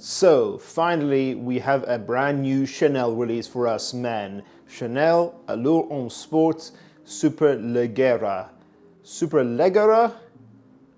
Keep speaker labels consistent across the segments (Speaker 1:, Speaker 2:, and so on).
Speaker 1: So finally, we have a brand new Chanel release for us men. Chanel Allure Homme Sport Superleggera. Superleggera?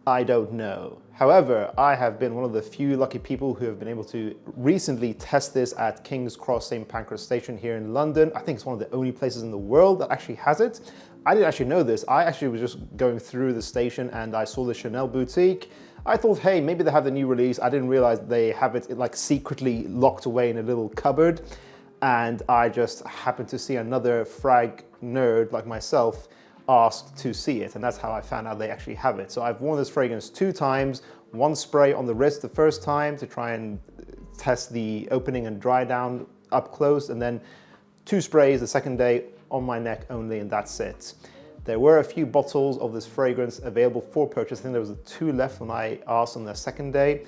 Speaker 1: I don't know. However, I have been one of the few lucky people who have been able to recently test this at King's Cross St. Pancras Station here in London. I think it's one of the only places in the world that actually has it. I didn't actually know this. I actually was just going through the station and I saw the Chanel boutique. I thought, hey, maybe they have the new release. I didn't realize they have it like secretly locked away in a little cupboard. And I just happened to see another frag nerd like myself asked to see it, and that's how I found out they actually have it. So I've worn this fragrance 2 times, one spray on the wrist the first time to try and test the opening and dry down up close, and then 2 sprays the second day on my neck only, and that's it. There were a few bottles of this fragrance available for purchase. I think there was 2 left when I asked on the second day,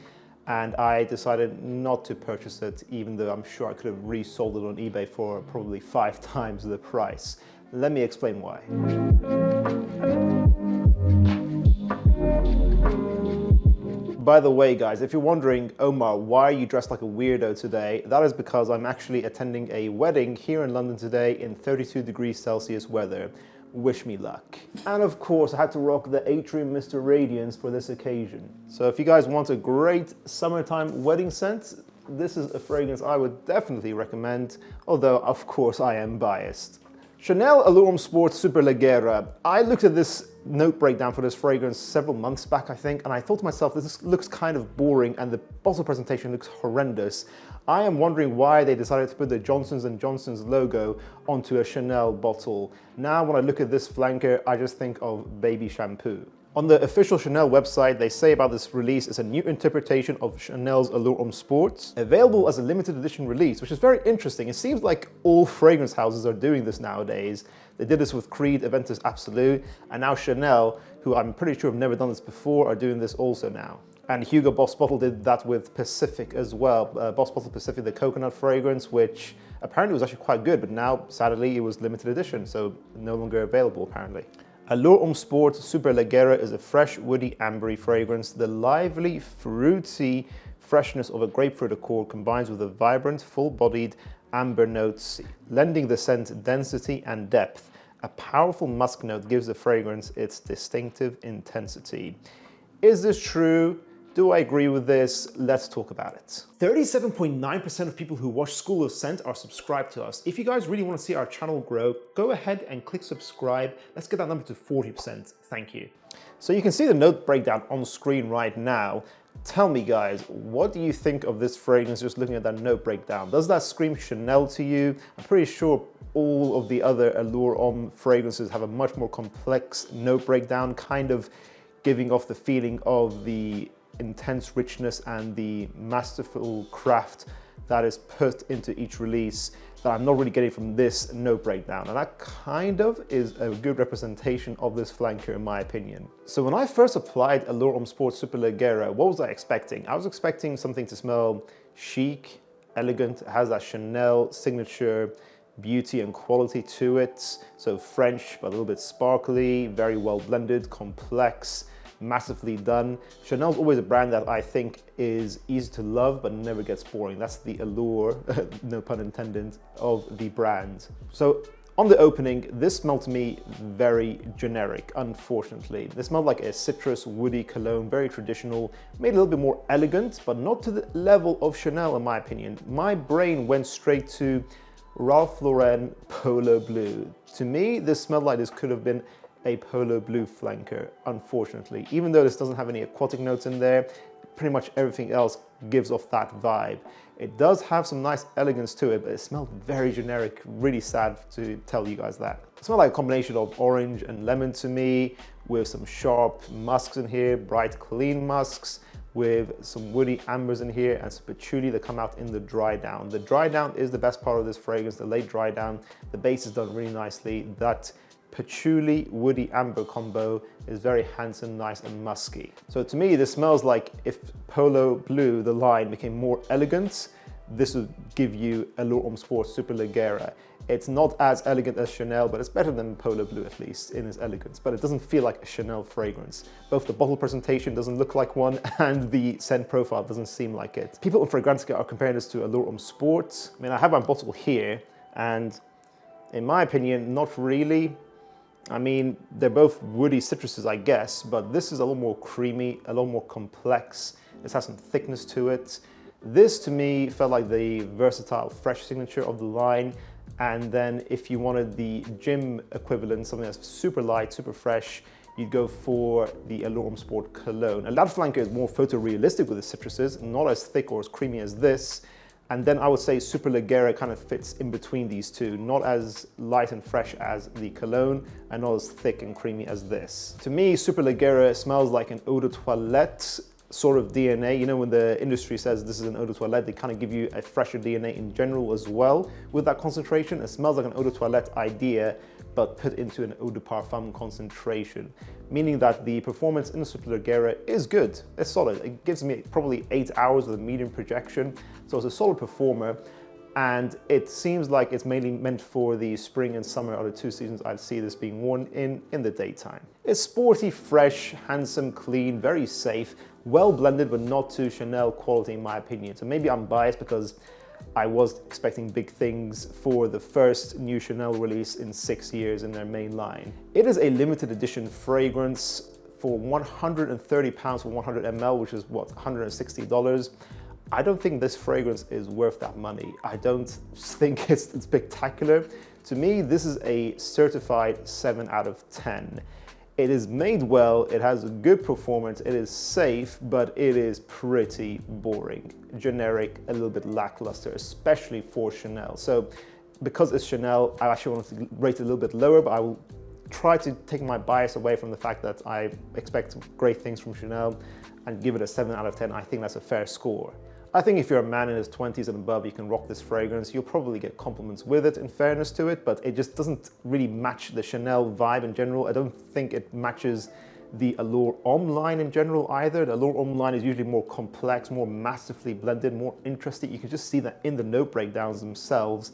Speaker 1: and I decided not to purchase it, even though I'm sure I could have resold it on eBay for probably 5 times the price. Let me explain why. By the way, guys, if you're wondering, Omar, why are you dressed like a weirdo today? That is because I'm actually attending a wedding here in London today in 32 degrees Celsius weather. Wish me luck. And of course, I had to rock the Atrium Mr. Radiance for this occasion. So if you guys want a great summertime wedding scent, this is a fragrance I would definitely recommend, although of course I am biased. Chanel Allure Homme Sport Superleggera. I looked at this note breakdown for this fragrance several months back, I think, and I thought to myself, this looks kind of boring and the bottle presentation looks horrendous. I am wondering why they decided to put the Johnson & Johnson's logo onto a Chanel bottle. Now when I look at this flanker, I just think of baby shampoo. On the official Chanel website, they say about this release it's a new interpretation of Chanel's Allure Homme Sport, available as a limited edition release, which is very interesting. It seems like all fragrance houses are doing this nowadays. They did this with Creed, Aventus Absolute, and now Chanel, who I'm pretty sure have never done this before, are doing this also now. And Hugo Boss Bottle did that with Pacific as well. Boss Bottle Pacific, the coconut fragrance, which apparently was actually quite good, but now, sadly, it was limited edition, so no longer available, apparently. Allure Homme Sport Superleggera is a fresh, woody, ambery fragrance. The lively, fruity freshness of a grapefruit accord combines with the vibrant, full-bodied amber notes, lending the scent density and depth. A powerful musk note gives the fragrance its distinctive intensity. Is this true? Do I agree with this? Let's talk about it. 37.9% of people who watch School of Scent are subscribed to us. If you guys really want to see our channel grow, go ahead and click subscribe. Let's get that number to 40%. Thank you. So you can see the note breakdown on screen right now. Tell me, guys, what do you think of this fragrance just looking at that note breakdown? Does that scream Chanel to you? I'm pretty sure all of the other Allure Homme fragrances have a much more complex note breakdown, kind of giving off the feeling of the intense richness and the masterful craft that is put into each release that I'm not really getting from this note breakdown. And that kind of is a good representation of this flanker in my opinion. So when I first applied Allure Homme Sport Superleggera, what was I expecting? I was expecting something to smell chic, elegant, it has that Chanel signature beauty and quality to it. So French, but a little bit sparkly, very well blended, complex, massively done. Chanel's always a brand that I think is easy to love but never gets boring. That's the allure, no pun intended, of the brand. So on the opening, this smelled to me very generic, unfortunately. This smelled like a citrus, woody cologne, very traditional, made a little bit more elegant, but not to the level of Chanel in my opinion. My brain went straight to Ralph Lauren Polo Blue. To me, this smelled like this could have been a Polo Blue flanker, unfortunately. Even though this doesn't have any aquatic notes in there, pretty much everything else gives off that vibe. It does have some nice elegance to it, but it smelled very generic. Really sad to tell you guys that. It smelled like a combination of orange and lemon to me, with some sharp musks in here, bright clean musks, with some woody ambers in here and some patchouli that come out in the dry down. The dry down is the best part of this fragrance, the late dry down. The base is done really nicely. That patchouli woody amber combo is very handsome, nice and musky. So to me, this smells like if Polo Blue, the line, became more elegant, this would give you Allure Homme Sport Superleggera. It's not as elegant as Chanel, but it's better than Polo Blue at least in its elegance, but it doesn't feel like a Chanel fragrance. Both the bottle presentation doesn't look like one and the scent profile doesn't seem like it. People in Fragrantica are comparing this to Allure Homme Sport. I mean, I have my bottle here and in my opinion, not really. I mean, they're both woody citruses, I guess, but this is a little more creamy, a little more complex. This has some thickness to it. This, to me, felt like the versatile, fresh signature of the line. And then if you wanted the gym equivalent, something that's super light, super fresh, you'd go for the Allure Homme Sport Cologne. A La Flanker is more photorealistic with the citruses, not as thick or as creamy as this. And then I would say Superleggera kind of fits in between these two, not as light and fresh as the Cologne and not as thick and creamy as this. To me, Superleggera smells like an eau de toilette sort of DNA. You know, when the industry says this is an eau de toilette, they kind of give you a fresher DNA in general as well. With that concentration, it smells like an eau de toilette idea, but put into an eau de parfum concentration, meaning that the performance in the Superleggera is good. It's solid. It gives me probably 8 hours of the medium projection, so it's a solid performer, and it seems like it's mainly meant for the spring and summer are the two seasons I'd see this being worn in the daytime. It's sporty, fresh, handsome, clean, very safe, well blended, but not too Chanel quality in my opinion. So maybe I'm biased because I was expecting big things for the first new Chanel release in 6 years in their main line. It is a limited edition fragrance for £130 for 100 ml, which is what, $160. I don't think this fragrance is worth that money. I don't think it's spectacular. To me, this is a certified 7 out of 10. It is made well, it has a good performance, it is safe, but it is pretty boring, generic, a little bit lackluster, especially for Chanel. So because it's Chanel, I actually want to rate it a little bit lower, but I will try to take my bias away from the fact that I expect great things from Chanel and give it a 7 out of 10. I think that's a fair score. I think if you're a man in his 20s and above, you can rock this fragrance. You'll probably get compliments with it, in fairness to it, but it just doesn't really match the Chanel vibe in general. I don't think it matches the Allure Homme line in general either. The Allure Homme line is usually more complex, more massively blended, more interesting. You can just see that in the note breakdowns themselves.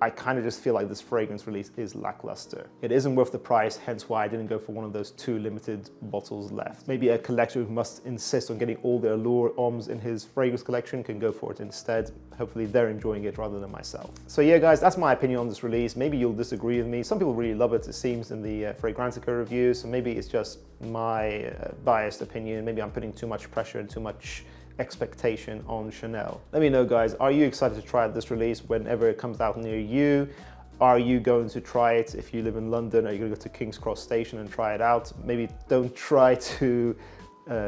Speaker 1: I kind of just feel like this fragrance release is lackluster. It isn't worth the price, hence why I didn't go for one of those 2 limited bottles left. Maybe a collector who must insist on getting all the Allure Hommes in his fragrance collection can go for it instead. Hopefully they're enjoying it rather than myself. So yeah guys, that's my opinion on this release. Maybe you'll disagree with me. Some people really love it seems in the Fragrantica review, so maybe it's just my biased opinion. Maybe I'm putting too much pressure and too much expectation on Chanel. Let me know guys, are you excited to try out this release whenever it comes out near you? Are you going to try it if you live in London? Are you going to go to King's Cross Station and try it out? Maybe don't try to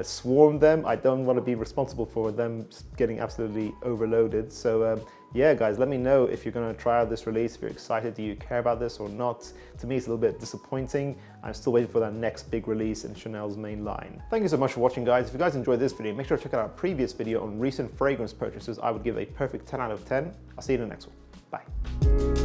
Speaker 1: swarm them. I don't want to be responsible for them getting absolutely overloaded. So yeah guys, let me know if you're going to try out this release, if you're excited, do you care about this or not? To me it's a little bit disappointing. I'm still waiting for that next big release in Chanel's main line. Thank you so much for watching guys. If you guys enjoyed this video, make sure to check out our previous video on recent fragrance purchases. I would give a perfect 10 out of 10. I'll see you in the next one. Bye.